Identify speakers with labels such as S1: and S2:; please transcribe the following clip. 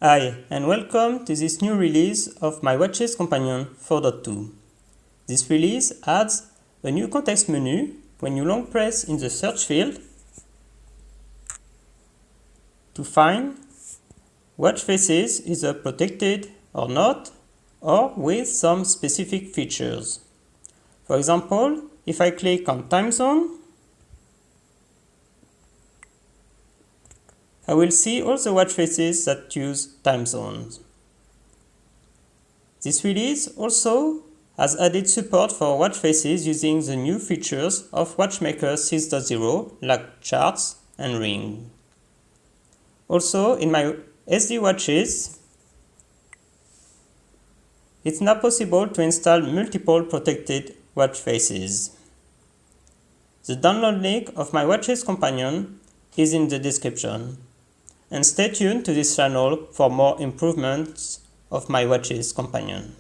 S1: Hi, and welcome to this new release of my Watches Companion 4.2. This release adds a new context menu when you long press in the search field to find watch faces either protected or not, or with some specific features. For example, if I click on time zone, I will see all the watch faces that use time zones. This release also has added support for watch faces using the new features of WatchMaker 6.0 like charts and ring. Also, in my SD watches, it's now possible to install multiple protected watch faces. The download link of my Watches Companion is in the description. And stay tuned to this channel for more improvements of my Watches Companion.